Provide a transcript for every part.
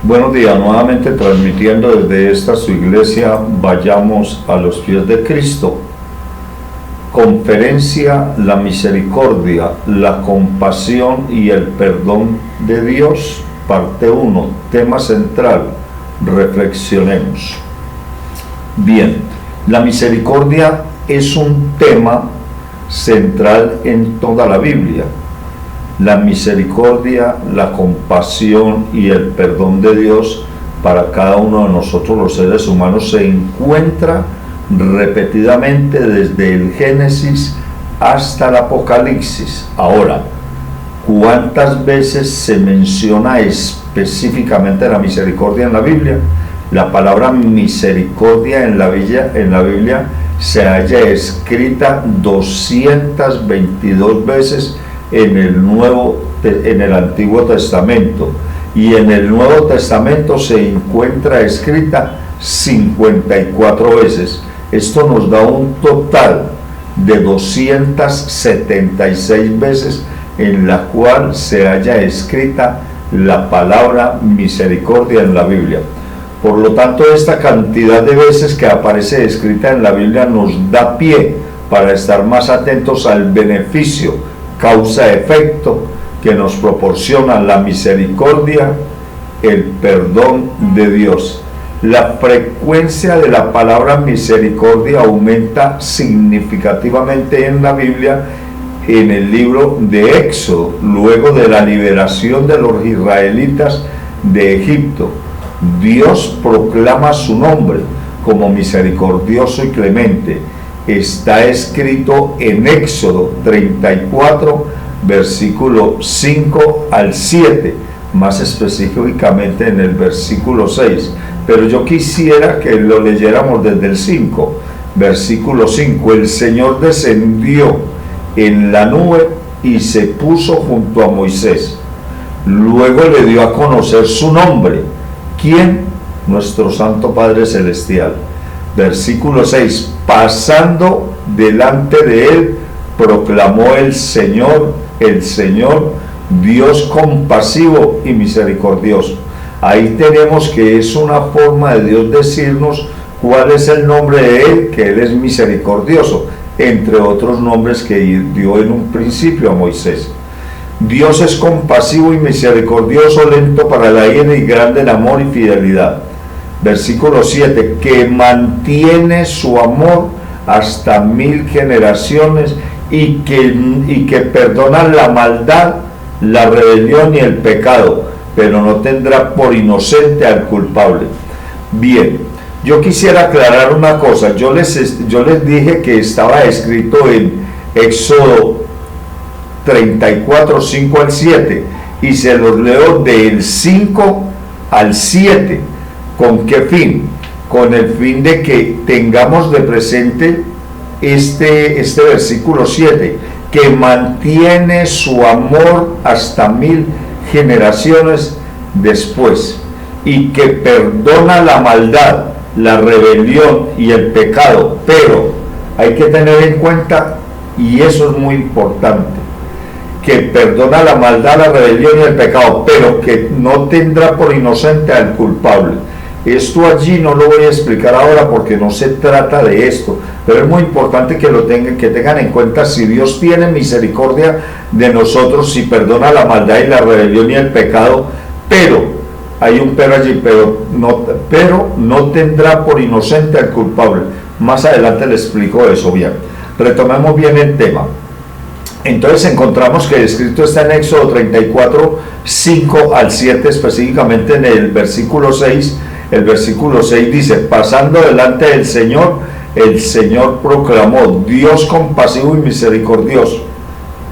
Buenos días, nuevamente transmitiendo desde esta su iglesia, Vayamos a los pies de Cristo. Conferencia La misericordia, la compasión y el perdón de Dios, parte 1, tema central, reflexionemos. Bien, la misericordia es un tema central en toda la Biblia. La misericordia, la compasión y el perdón de Dios para cada uno de nosotros los seres humanos se encuentra repetidamente desde el Génesis hasta el Apocalipsis. Ahora, ¿cuántas veces se menciona específicamente la misericordia en la Biblia? La palabra misericordia en la Biblia se halla escrita 222 veces en el Antiguo Testamento, y en el Nuevo Testamento se encuentra escrita 54 veces. Esto nos da un total de 276 veces en la cual se halla escrita la palabra misericordia en la Biblia. Por lo tanto, esta cantidad de veces que aparece escrita en la Biblia nos da pie para estar más atentos al beneficio, causa-efecto que nos proporciona la misericordia, el perdón de Dios. La frecuencia de la palabra misericordia aumenta significativamente en la Biblia en el libro de Éxodo, luego de la liberación de los israelitas de Egipto. Dios proclama su nombre como misericordioso y clemente. Está escrito en Éxodo 34, versículo 5 al 7, más específicamente en el versículo 6. Pero yo quisiera que lo leyéramos desde el 5, versículo 5. El Señor descendió en la nube y se puso junto a Moisés. Luego le dio a conocer su nombre. ¿Quién? Nuestro Santo Padre Celestial. Versículo 6. Pasando delante de él, proclamó el Señor, Dios compasivo y misericordioso. Ahí tenemos que es una forma de Dios decirnos cuál es el nombre de él, que él es misericordioso, entre otros nombres que dio en un principio a Moisés. Dios es compasivo y misericordioso, lento para la ira y grande en amor y fidelidad. Versículo 7, que mantiene su amor hasta 1000 generaciones y que perdona la maldad, la rebelión y el pecado, pero no tendrá por inocente al culpable. Bien, yo quisiera aclarar una cosa. Yo les dije que estaba escrito en Éxodo 34, 5 al 7, y se los leo del 5 al 7. ¿Con qué fin? Con el fin de que tengamos de presente este versículo 7, que mantiene su amor hasta 1000 generaciones después, y que perdona la maldad, la rebelión y el pecado. Pero hay que tener en cuenta, y eso es muy importante, que perdona la maldad, la rebelión y el pecado, pero que no tendrá por inocente al culpable. Esto allí no lo voy a explicar ahora porque no se trata de esto, pero es muy importante que tengan en cuenta. Si Dios tiene misericordia de nosotros, si perdona la maldad y la rebelión y el pecado, pero hay un pero allí, pero no tendrá por inocente al culpable. Más adelante le explico eso bien. Retomemos bien el tema. Entonces encontramos que escrito está en Éxodo 34, 5 al 7, específicamente en el versículo 6. El versículo 6 dice: pasando delante del Señor, el Señor proclamó: Dios compasivo y misericordioso,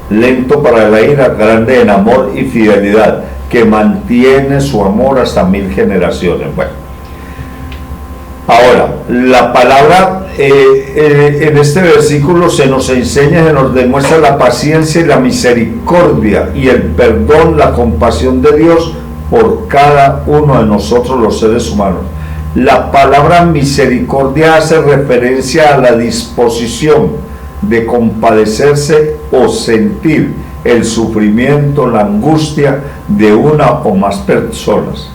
lento para la ira, grande en amor y fidelidad, que mantiene su amor hasta 1000 generaciones. Bueno, ahora, la palabra en este versículo se nos enseña, se nos demuestra la paciencia y la misericordia y el perdón, la compasión de Dios por cada uno de nosotros los seres humanos. La palabra misericordia hace referencia a la disposición de compadecerse o sentir el sufrimiento, la angustia de una o más personas.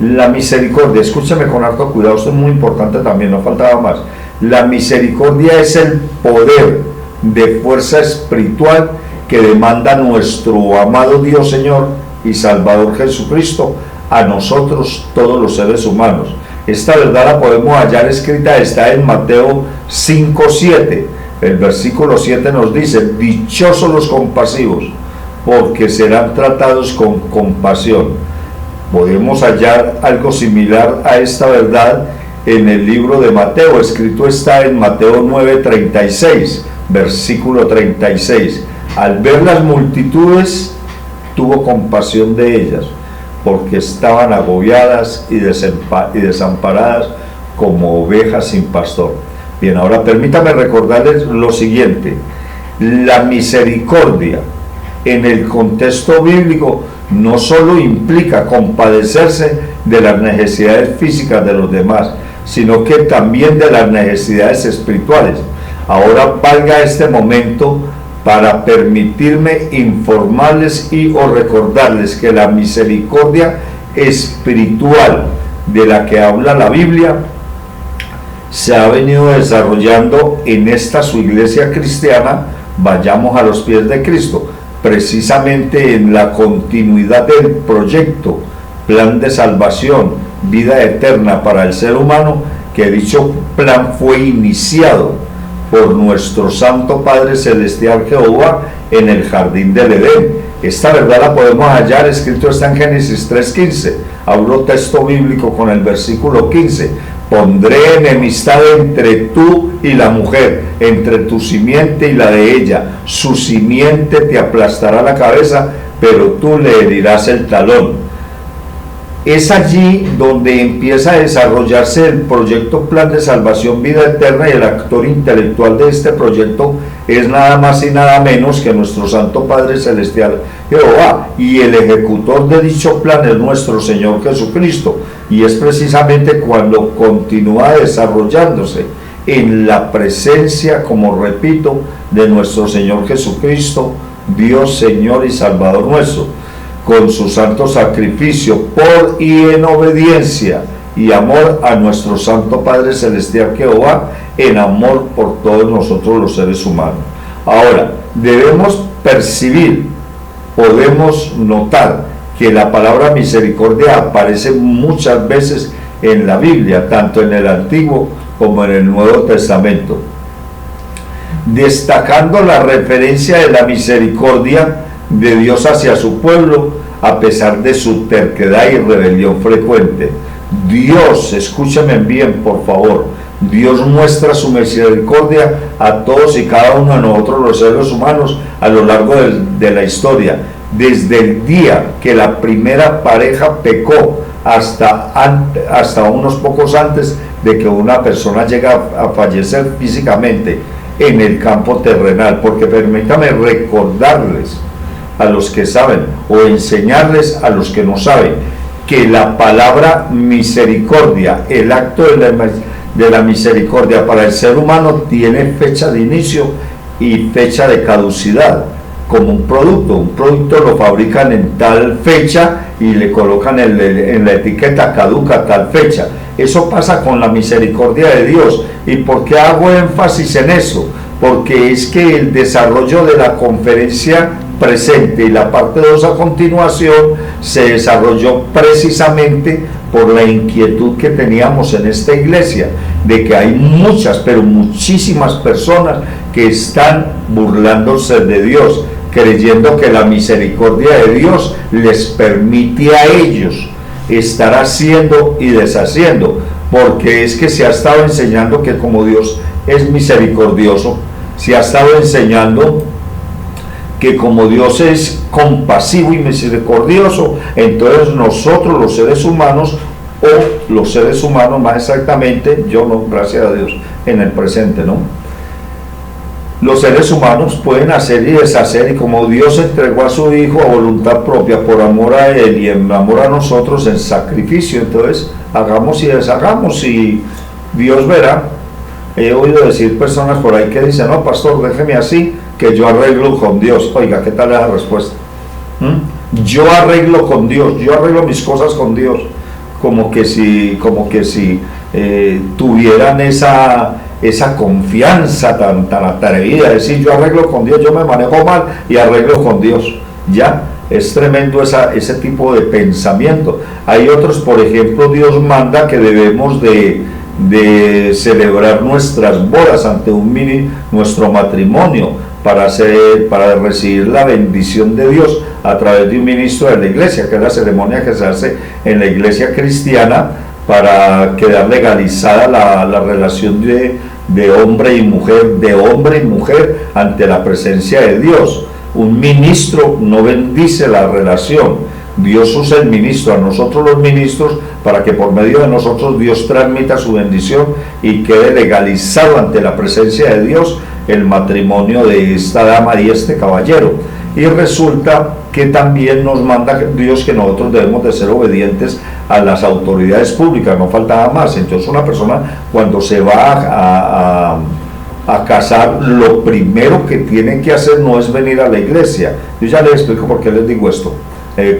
La misericordia, escúchame con harto cuidado, esto es muy importante también, no faltaba más. La misericordia es el poder de fuerza espiritual que demanda nuestro amado Dios Señor y Salvador Jesucristo a nosotros todos los seres humanos. Esta verdad la podemos hallar escrita, está en Mateo 5:7. El versículo 7 nos dice: dichosos los compasivos, porque serán tratados con compasión. Podemos hallar algo similar a esta verdad en el libro de Mateo. Escrito está en Mateo 9:36, versículo 36. Al ver las multitudes, tuvo compasión de ellas, porque estaban agobiadas y desamparadas como ovejas sin pastor. Bien, ahora permítame recordarles lo siguiente: la misericordia en el contexto bíblico no solo implica compadecerse de las necesidades físicas de los demás, sino que también de las necesidades espirituales. Ahora valga este momento para permitirme informarles o recordarles que la misericordia espiritual de la que habla la Biblia se ha venido desarrollando en esta su iglesia cristiana, Vayamos a los pies de Cristo, precisamente en la continuidad del proyecto, plan de salvación, vida eterna para el ser humano, que dicho plan fue iniciado por nuestro Santo Padre Celestial Jehová en el jardín del Edén. Esta verdad la podemos hallar, escrito está en Génesis 3:15. Abro texto bíblico con el versículo 15. Pondré enemistad entre tú y la mujer, entre tu simiente y la de ella. Su simiente te aplastará la cabeza, pero tú le herirás el talón. Es allí donde empieza a desarrollarse el proyecto Plan de Salvación Vida Eterna, y el actor intelectual de este proyecto es nada más y nada menos que nuestro Santo Padre Celestial Jehová, y el ejecutor de dicho plan es nuestro Señor Jesucristo, y es precisamente cuando continúa desarrollándose en la presencia, como repito, de nuestro Señor Jesucristo, Dios, Señor y Salvador nuestro, con su santo sacrificio por y en obediencia y amor a nuestro Santo Padre Celestial Jehová, en amor por todos nosotros los seres humanos. Ahora, debemos percibir, podemos notar que la palabra misericordia aparece muchas veces en la Biblia, tanto en el Antiguo como en el Nuevo Testamento, destacando la referencia de la misericordia de Dios hacia su pueblo, a pesar de su terquedad y rebelión frecuente. Dios, escúchenme bien por favor, Dios muestra su misericordia a todos y cada uno de nosotros los seres humanos a lo largo de la historia, desde el día que la primera pareja pecó hasta unos pocos antes de que una persona llega a fallecer físicamente en el campo terrenal. Porque permítame recordarles a los que saben, o enseñarles a los que no saben, que la palabra misericordia, el acto de la misericordia para el ser humano, tiene fecha de inicio y fecha de caducidad, como un producto lo fabrican en tal fecha y le colocan en la etiqueta caduca tal fecha. Eso pasa con la misericordia de Dios. ¿Y por qué hago énfasis en eso? Porque es que el desarrollo de la conferencia presente y la parte 2 a continuación se desarrolló precisamente por la inquietud que teníamos en esta iglesia, de que hay muchas, pero muchísimas personas que están burlándose de Dios, creyendo que la misericordia de Dios les permite a ellos estar haciendo y deshaciendo, porque es que se ha estado enseñando que como Dios es misericordioso, se ha estado enseñando que como Dios es compasivo y misericordioso, entonces nosotros los seres humanos, o los seres humanos más exactamente, yo no, gracias a Dios, en el presente, ¿no? Los seres humanos pueden hacer y deshacer, y como Dios entregó a su Hijo a voluntad propia por amor a Él y en amor a nosotros en sacrificio, entonces hagamos y deshagamos y Dios verá. He oído decir personas por ahí que dicen: no, pastor, déjeme así, que yo arreglo con Dios. Oiga, ¿qué tal es la respuesta? Yo arreglo con Dios, yo arreglo mis cosas con Dios. tuvieran esa confianza tan atrevida, de decir yo arreglo con Dios, yo me manejo mal y arreglo con Dios. Ya, es tremendo ese tipo de pensamiento. Hay otros, por ejemplo, Dios manda que debemos de celebrar nuestras bodas ante nuestro matrimonio para recibir la bendición de Dios a través de un ministro de la iglesia, que es la ceremonia que se hace en la iglesia cristiana para quedar legalizada la relación de hombre y mujer ante la presencia de Dios. Un ministro no bendice la relación, Dios usa el ministro, a nosotros los ministros, para que por medio de nosotros Dios transmita su bendición y quede legalizado ante la presencia de Dios el matrimonio de esta dama y este caballero. Y resulta que también nos manda Dios que nosotros debemos de ser obedientes a las autoridades públicas, no faltaba más. Entonces una persona cuando se va a casar, lo primero que tiene que hacer no es venir a la iglesia. Yo ya les explico por qué les digo esto.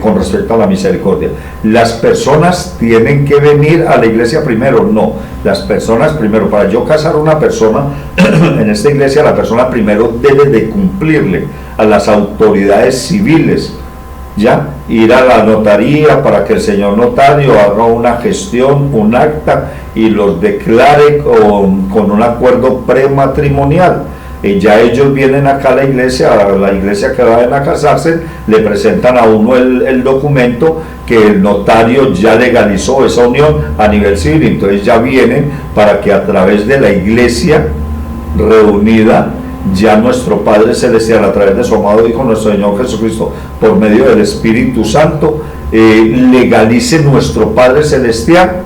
Con respecto a la misericordia, las personas tienen que venir a la iglesia primero. No, las personas primero, para yo casar a una persona en esta iglesia, la persona primero debe de cumplirle a las autoridades civiles, ya, ir a la notaría para que el señor notario haga una gestión, un acta y los declare con un acuerdo prematrimonial. Y ya ellos vienen acá a la iglesia que vayan a casarse, le presentan a uno el documento que el notario ya legalizó esa unión a nivel civil. Entonces ya vienen para que a través de la iglesia reunida, ya nuestro Padre Celestial, a través de su amado Hijo, nuestro Señor Jesucristo, por medio del Espíritu Santo, legalice nuestro Padre Celestial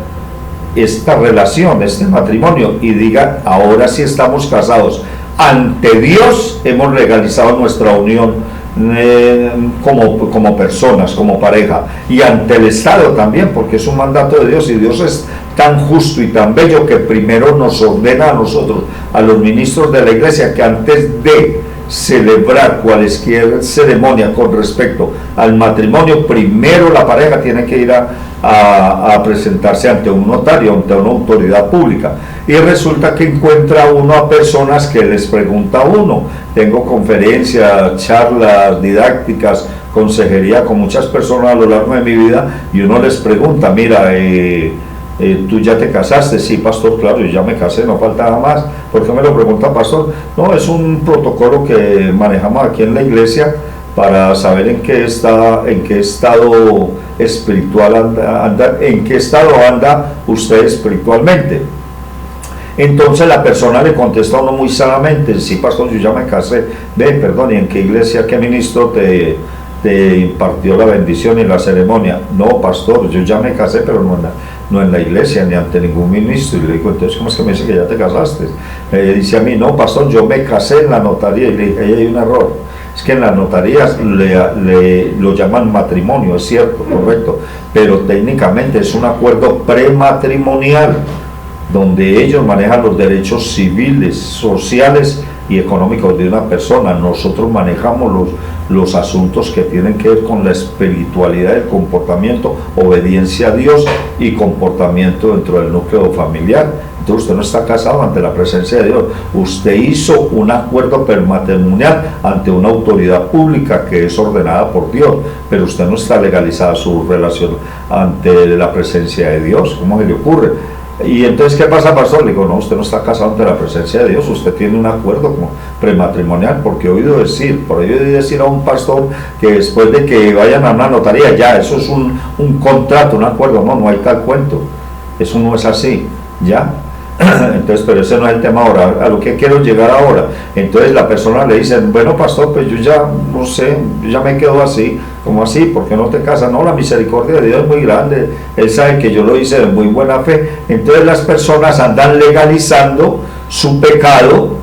esta relación, este matrimonio, y diga, ahora sí estamos casados. Ante Dios hemos legalizado nuestra unión como personas, como pareja, y ante el Estado también, porque es un mandato de Dios, y Dios es tan justo y tan bello que primero nos ordena a nosotros, a los ministros de la iglesia, que antes de celebrar cualquier ceremonia con respecto al matrimonio, primero la pareja tiene que ir a presentarse ante un notario, ante una autoridad pública. Y resulta que encuentra uno a personas que les pregunta a uno. Tengo conferencias, charlas didácticas, consejería con muchas personas a lo largo de mi vida, y uno les pregunta, mira, ¿tú ya te casaste? Sí, pastor, claro, yo ya me casé, no faltaba más. ¿Por qué me lo pregunta, pastor? No, es un protocolo que manejamos aquí en la iglesia para saber en qué estado espiritual en qué estado anda usted espiritualmente. Entonces la persona le contesta a uno muy sanamente, sí, pastor, yo ya me casé. Ven, perdón, ¿y en qué iglesia, qué ministro te impartió la bendición y la ceremonia? No, pastor, yo ya me casé, pero no en la iglesia, ni ante ningún ministro. Y le digo, entonces, ¿cómo es que me dice que ya te casaste? Me dice a mí, no, pastor, yo me casé en la notaría. Y le dije, ahí hay un error. Es que en las notarías lo llaman matrimonio, es cierto, correcto, pero técnicamente es un acuerdo prematrimonial, donde ellos manejan los derechos civiles, sociales y económicos de una persona. Nosotros manejamos los asuntos que tienen que ver con la espiritualidad, el comportamiento, obediencia a Dios y comportamiento dentro del núcleo familiar. Entonces usted no está casado ante la presencia de Dios, usted hizo un acuerdo prematrimonial ante una autoridad pública que es ordenada por Dios, pero usted no está legalizada su relación ante la presencia de Dios. ¿Cómo se le ocurre? Y entonces, ¿qué pasa, pastor? Le digo, no, usted no está casado ante la presencia de Dios, usted tiene un acuerdo como prematrimonial, porque he oído decir a un pastor que después de que vayan a una notaría, ya, eso es un contrato, un acuerdo. No hay tal cuento, eso no es así, ya. Entonces, pero ese no es el tema ahora, a lo que quiero llegar ahora. Entonces la persona le dice, bueno, pastor, pues yo ya no sé, yo ya me quedo así. ¿Cómo así? ¿Por qué no te casas? No, la misericordia de Dios es muy grande, Él sabe que yo lo hice de muy buena fe. Entonces las personas andan legalizando su pecado,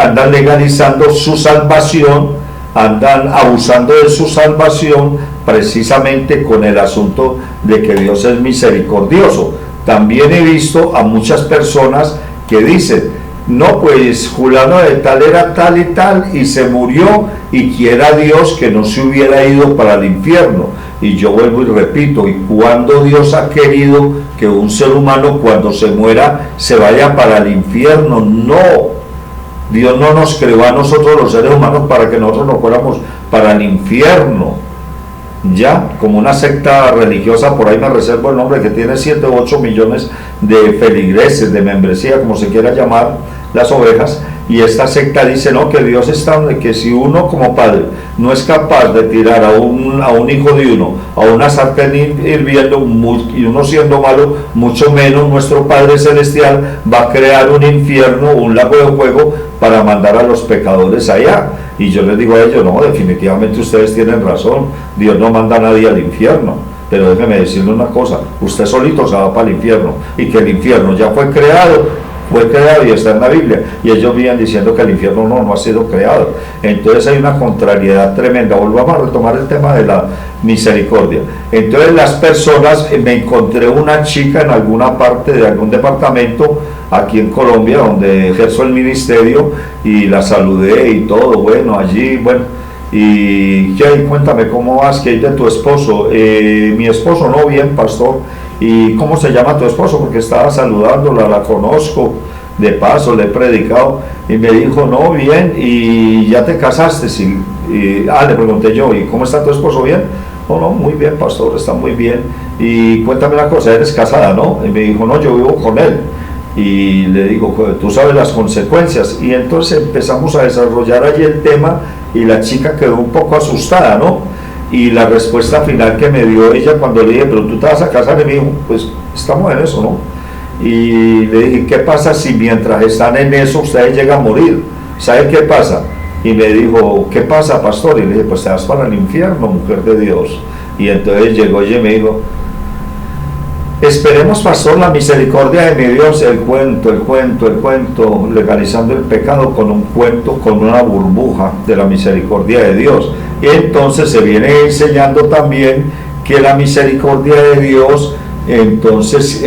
andan legalizando su salvación, andan abusando de su salvación, precisamente con el asunto de que Dios es misericordioso. También he visto a muchas personas que dicen, no, pues fulano de tal era tal y tal y se murió, y quiera Dios que no se hubiera ido para el infierno. Y yo vuelvo y repito, ¿y cuándo Dios ha querido que un ser humano cuando se muera se vaya para el infierno? No. Dios no nos creó a nosotros los seres humanos para que nosotros nos fuéramos para el infierno. Ya, como una secta religiosa, por ahí me reservo el nombre, que tiene 7 u 8 millones de feligreses, de membresía, como se quiera llamar, las ovejas. Y esta secta dice, no, que Dios está donde, que si uno como padre no es capaz de tirar a un hijo de uno a una sartén hirviendo, y uno siendo malo, mucho menos nuestro Padre Celestial va a crear un infierno, un lago de fuego para mandar a los pecadores allá. Y yo les digo a ellos, no, definitivamente ustedes tienen razón, Dios no manda a nadie al infierno. Pero déjeme decirle una cosa, usted solito se va para el infierno, y que el infierno ya fue creado y está en la Biblia, y ellos vienen diciendo que el infierno no ha sido creado. Entonces hay una contrariedad tremenda. Volvamos a retomar el tema de la misericordia. Entonces las personas, me encontré una chica en alguna parte de algún departamento aquí en Colombia donde ejerzo el ministerio, y la saludé y todo, bueno, allí, bueno, y ¿qué? Cuéntame cómo vas, qué hay de tu esposo. Mi esposo, no, bien, pastor. ¿Y cómo se llama tu esposo? Porque estaba saludándola, la conozco de paso, le he predicado, y me dijo, no, bien, ¿y ya te casaste? Sí. Le pregunté yo, ¿y cómo está tu esposo? ¿Bien? No, muy bien, pastor, está muy bien. Y cuéntame una cosa, ¿eres casada, no? Y me dijo, no, yo vivo con él. Y le digo, tú sabes las consecuencias. Y entonces empezamos a desarrollar allí el tema, y la chica quedó un poco asustada, ¿no? Y la respuesta final que me dio ella cuando le dije, pero tú te vas a casar, y me dijo, pues estamos en eso, ¿no? Y le dije, ¿qué pasa si mientras están en eso ustedes llegan a morir? ¿Sabe qué pasa? Y me dijo, ¿qué pasa, pastor? Y le dije, pues te vas para el infierno, mujer de Dios. Y entonces llegó ella y me dijo, esperemos, pastor, la misericordia de mi Dios. El cuento, legalizando el pecado con un cuento, con una burbuja de la misericordia de Dios. Y entonces se viene enseñando también que la misericordia de Dios, entonces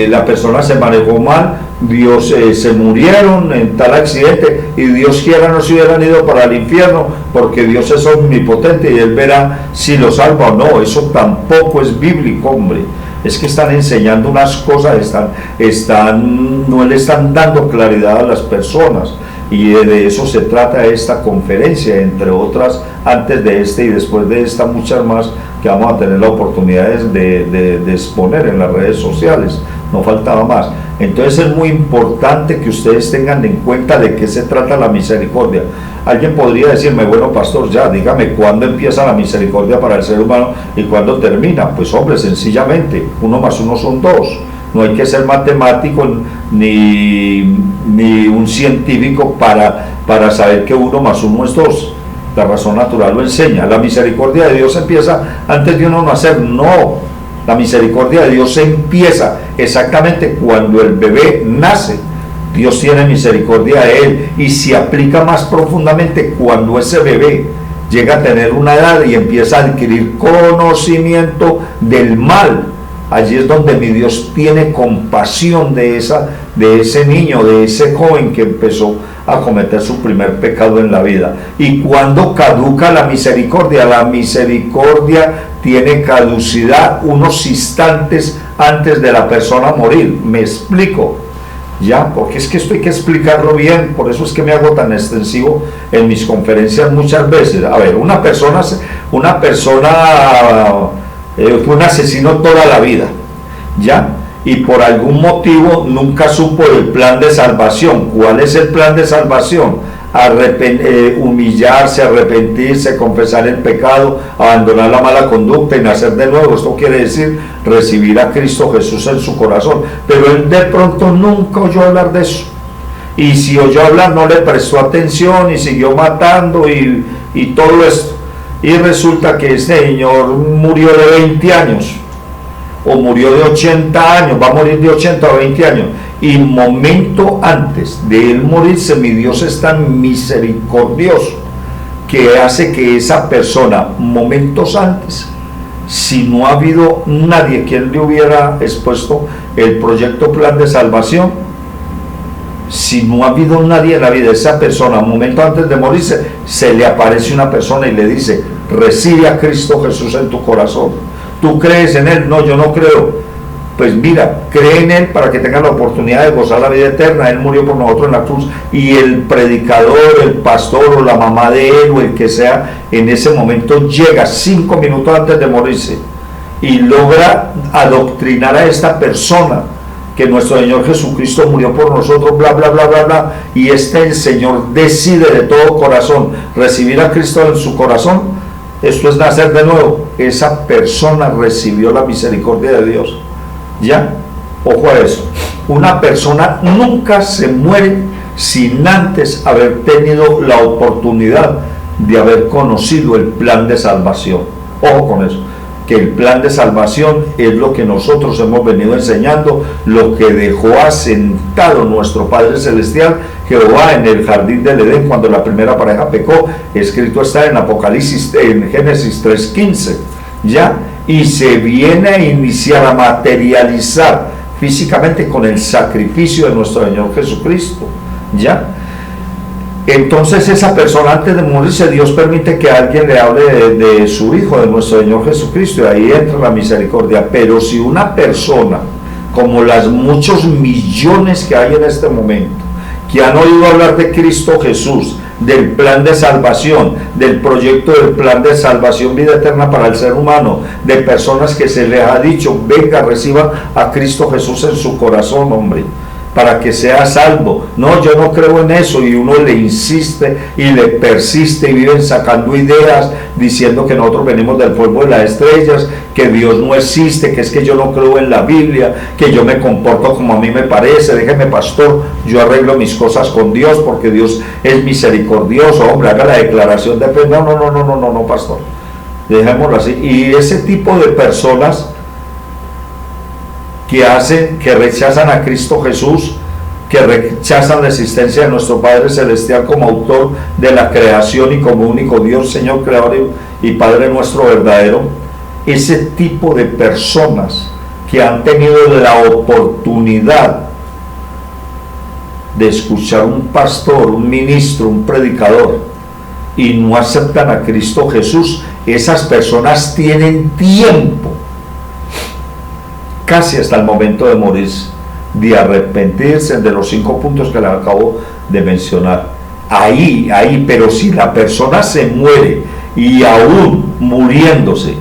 la persona se manejó mal, Dios se murieron en tal accidente, y Dios quiera no se hubieran ido para el infierno, porque Dios es omnipotente y Él verá si lo salva o no. Eso tampoco es bíblico, hombre. Es que están enseñando unas cosas, no le están dando claridad a las personas, y de eso se trata esta conferencia, entre otras, antes de y después de esta, muchas más que vamos a tener la oportunidad de exponer en las redes sociales. No faltaba más. Entonces es muy importante que ustedes tengan en cuenta de qué se trata la misericordia. Alguien podría decirme, bueno, pastor, ya dígame cuándo empieza la misericordia para el ser humano y cuándo termina. Pues hombre, sencillamente 1 más 1 son 2. No hay que ser matemático ni un científico para saber que 1 más 1 es 2. La razón natural lo enseña. La misericordia de Dios empieza antes de uno nacer. No, la misericordia de Dios empieza exactamente cuando el bebé nace. Dios tiene misericordia de él, y se aplica más profundamente cuando ese bebé llega a tener una edad y empieza a adquirir conocimiento del mal. Allí es donde mi Dios tiene compasión de ese niño, de ese joven que empezó a cometer su primer pecado en la vida. Y cuando caduca la misericordia tiene caducidad unos instantes antes de la persona morir. ¿Me explico? Ya, porque es que esto hay que explicarlo bien, por eso es que me hago tan extensivo en mis conferencias muchas veces. A ver, una persona fue un asesino toda la vida, ¿ya? Y por algún motivo nunca supo el plan de salvación. ¿Cuál es el plan de salvación? Humillarse, arrepentirse, confesar el pecado, abandonar la mala conducta y nacer de nuevo. Esto quiere decir recibir a Cristo Jesús en su corazón. Pero él de pronto nunca oyó hablar de eso. Y si oyó hablar, no le prestó atención y siguió matando y todo esto. Y resulta que este señor murió de 20 años, o murió de 80 años, va a morir de 80 a 20 años. Y momento antes de él morirse, mi Dios es tan misericordioso que hace que esa persona, momentos antes, si no ha habido nadie quien le hubiera expuesto el proyecto plan de salvación, si no ha habido nadie en la vida de esa persona, un momento antes de morirse, se le aparece una persona y le dice, recibe a Cristo Jesús en tu corazón. ¿Tú crees en Él? No, yo no creo. Pues mira, cree en Él para que tengas la oportunidad de gozar la vida eterna. Él murió por nosotros en la cruz, y el predicador, el pastor o la mamá de Él o el que sea, en ese momento llega 5 minutos antes de morirse y logra adoctrinar a esta persona que nuestro Señor Jesucristo murió por nosotros, bla, bla, bla, bla, bla, y el Señor decide de todo corazón recibir a Cristo en su corazón. Esto es nacer de nuevo. Esa persona recibió la misericordia de Dios. ¿Ya? Ojo a eso. Una persona nunca se muere sin antes haber tenido la oportunidad de haber conocido el plan de salvación. Ojo con eso, que el plan de salvación es lo que nosotros hemos venido enseñando, lo que dejó asentado nuestro Padre Celestial, Jehová, en el jardín del Edén, cuando la primera pareja pecó. Escrito está en Apocalipsis, en Génesis 3:15, ¿ya? Y se viene a iniciar, a materializar físicamente con el sacrificio de nuestro Señor Jesucristo, ¿ya? Entonces esa persona, antes de morirse, Dios permite que alguien le hable de su Hijo, de nuestro Señor Jesucristo, y ahí entra la misericordia. Pero si una persona, como las muchos millones que hay en este momento, que han oído hablar de Cristo Jesús, del plan de salvación, del proyecto del plan de salvación, vida eterna para el ser humano, de personas que se les ha dicho, venga, reciba a Cristo Jesús en su corazón, hombre, para que sea salvo. No, yo no creo en eso, y uno le insiste y le persiste, y viven sacando ideas diciendo que nosotros venimos del polvo de las estrellas, que Dios no existe, que es que yo no creo en la Biblia, que yo me comporto como a mí me parece. Déjeme, pastor, yo arreglo mis cosas con Dios porque Dios es misericordioso. Hombre, haga la declaración de fe. No, pastor, dejémoslo así. Y ese tipo de personas que rechazan a Cristo Jesús, que rechazan la existencia de nuestro Padre Celestial como autor de la creación y como único Dios, Señor, Creador y Padre nuestro verdadero, ese tipo de personas que han tenido la oportunidad de escuchar un pastor, un ministro, un predicador, y no aceptan a Cristo Jesús, esas personas tienen tiempo, casi hasta el momento de morirse, de arrepentirse de los 5 puntos que les acabo de mencionar. Ahí, pero si la persona se muere y aún muriéndose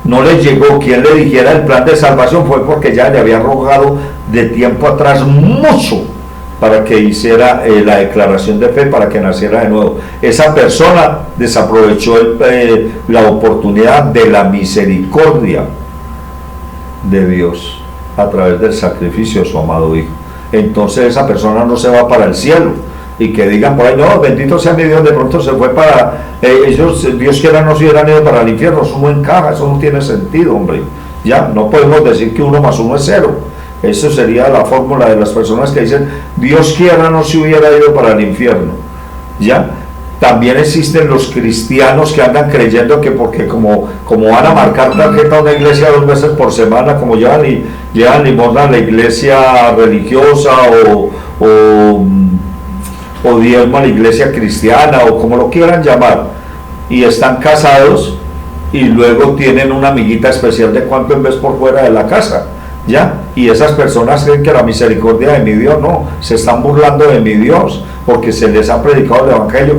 no le llegó quien le dijera el plan de salvación, fue porque ya le había rogado de tiempo atrás mucho para que hiciera la declaración de fe, para que naciera de nuevo. Esa persona desaprovechó la oportunidad de la misericordia de Dios a través del sacrificio de su amado Hijo. Entonces esa persona no se va para el cielo, y que digan por ahí, no, bendito sea mi Dios, de pronto se fue para ellos, Dios quiera, no se hubieran ido para el infierno. Eso no encaja, eso no tiene sentido, hombre. Ya no podemos decir que 1 más 1 es 0. Eso sería la fórmula de las personas que dicen, Dios quiera, no se hubiera ido para el infierno. Ya también existen los cristianos que andan creyendo que porque como van a marcar tarjeta a una iglesia 2 veces por semana, como llevan limosna a la iglesia religiosa o diezmo a la iglesia cristiana, o como lo quieran llamar, y están casados y luego tienen una amiguita especial de cuánto en vez por fuera de la casa, ¿ya? Y esas personas creen que la misericordia de mi Dios, no, se están burlando de mi Dios, porque se les ha predicado el Evangelio,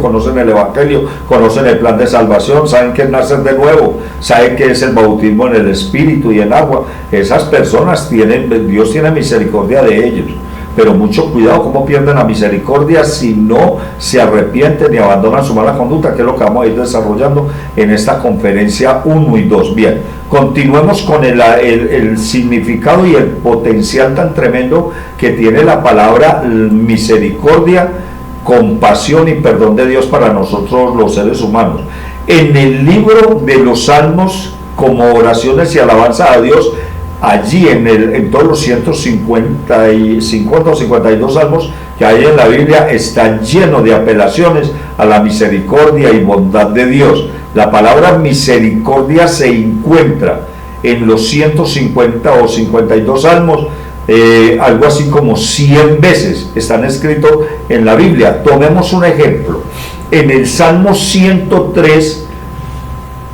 conocen el plan de salvación, saben que es nacer de nuevo, saben que es el bautismo en el Espíritu y en agua. Esas personas Dios tiene misericordia de ellos, pero mucho cuidado cómo pierden la misericordia si no se arrepienten y abandonan su mala conducta, que es lo que vamos a ir desarrollando en esta conferencia 1 y 2. Bien, continuemos con el significado y el potencial tan tremendo que tiene la palabra misericordia, compasión y perdón de Dios para nosotros los seres humanos. En el libro de los Salmos, como oraciones y alabanza a Dios, allí en todos los 150 o 52 salmos que hay en la Biblia, está lleno de apelaciones a la misericordia y bondad de Dios. La palabra misericordia se encuentra en los 150 o 52 salmos, algo así como 100 veces están escritos en la Biblia. Tomemos un ejemplo. En el Salmo 103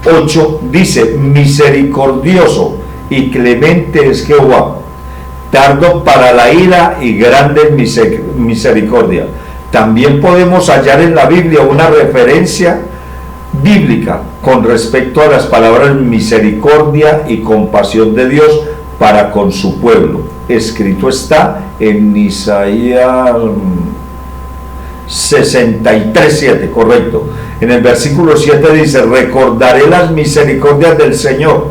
8 dice: misericordioso y clemente es Jehová, tardo para la ira y grande en misericordia. También podemos hallar en la Biblia una referencia bíblica con respecto a las palabras misericordia y compasión de Dios para con su pueblo. Escrito está en Isaías 63:7, correcto. En el versículo 7 dice: recordaré las misericordias del Señor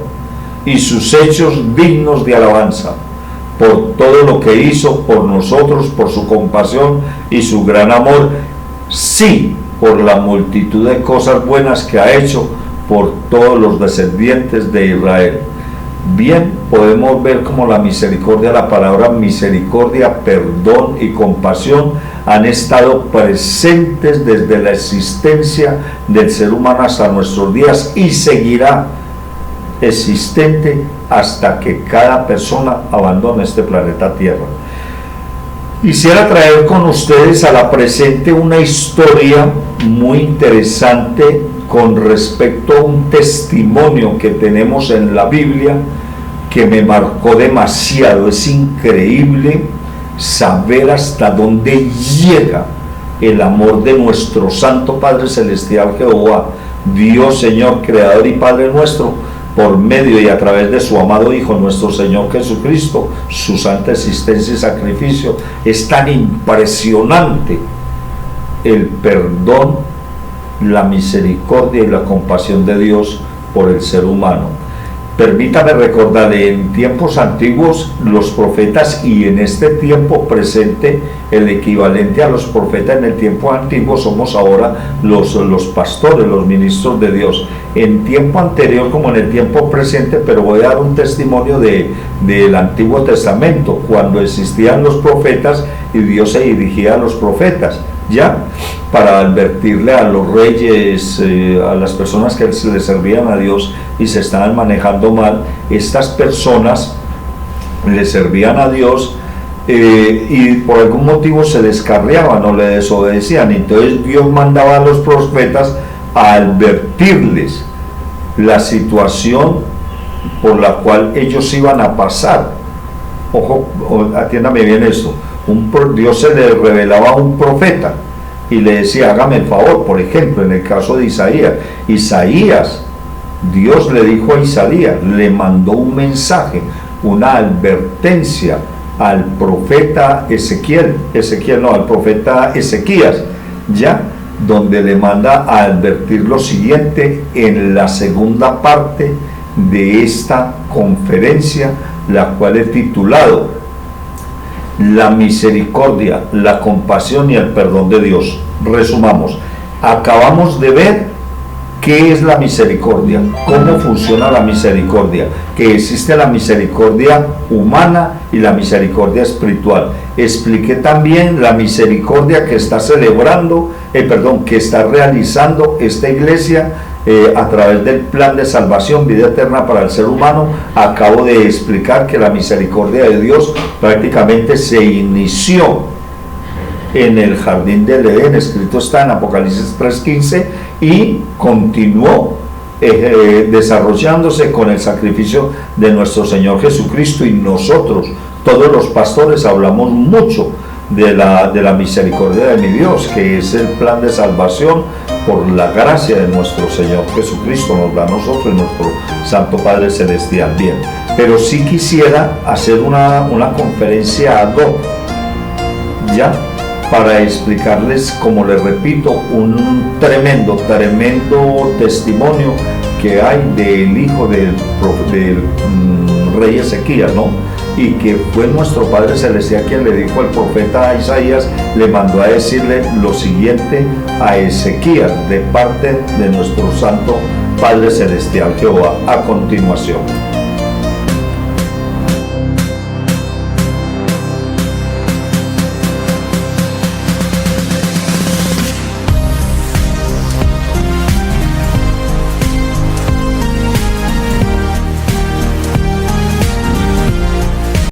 y sus hechos dignos de alabanza, por todo lo que hizo por nosotros, por su compasión y su gran amor, sí, por la multitud de cosas buenas que ha hecho por todos los descendientes de Israel. Bien, podemos ver como la misericordia, la palabra misericordia, perdón y compasión han estado presentes desde la existencia del ser humano hasta nuestros días y seguirá existente hasta que cada persona abandone este planeta Tierra. Quisiera traer con ustedes a la presente una historia muy interesante con respecto a un testimonio que tenemos en la Biblia que me marcó demasiado. Es increíble saber hasta dónde llega el amor de nuestro Santo Padre Celestial Jehová, Dios Señor, Creador y Padre nuestro, por medio y a través de su amado Hijo, nuestro Señor Jesucristo, su santa existencia y sacrificio. Es tan impresionante el perdón, la misericordia y la compasión de Dios por el ser humano. Permítame recordarle, en tiempos antiguos los profetas, y en este tiempo presente el equivalente a los profetas en el tiempo antiguo somos ahora los pastores, los ministros de Dios. En tiempo anterior como en el tiempo presente, pero voy a dar un testimonio del Antiguo Testamento, cuando existían los profetas y Dios se dirigía a los profetas, ¿ya? Para advertirle a los reyes, a las personas que le servían a Dios y se estaban manejando mal. Estas personas le servían a Dios y por algún motivo se descarriaban o le desobedecían. Entonces Dios mandaba a los profetas a advertirles la situación por la cual ellos iban a pasar. Ojo, atiéndame bien esto. Dios se le revelaba a un profeta y le decía: hágame el favor. Por ejemplo, en el caso de Isaías, Dios le dijo a Isaías, le mandó un mensaje, una advertencia al profeta al profeta Ezequías, ya, donde le manda a advertir lo siguiente en la segunda parte de esta conferencia, la cual he titulado La misericordia, la compasión y el perdón de Dios. Resumamos. Acabamos de ver qué es la misericordia, cómo funciona la misericordia, que existe la misericordia humana y la misericordia espiritual. Expliqué también la misericordia que está que está realizando esta iglesia a través del plan de salvación, vida eterna para el ser humano. Acabo de explicar que la misericordia de Dios prácticamente se inició en el jardín del Edén, escrito está en Apocalipsis 3:15, y continuó desarrollándose con el sacrificio de nuestro Señor Jesucristo. Y nosotros, todos los pastores, hablamos mucho de la misericordia de mi Dios, que es el plan de salvación por la gracia de nuestro Señor Jesucristo, nos da a nosotros y nuestro Santo Padre Celestial. Bien, pero sí quisiera hacer una conferencia ad hoc, ya, para explicarles, como les repito, un tremendo testimonio que hay del hijo del rey Ezequías, ¿no? Y que fue nuestro Padre Celestial quien le dijo al profeta Isaías, le mandó a decirle lo siguiente a Ezequías de parte de nuestro Santo Padre Celestial Jehová a continuación.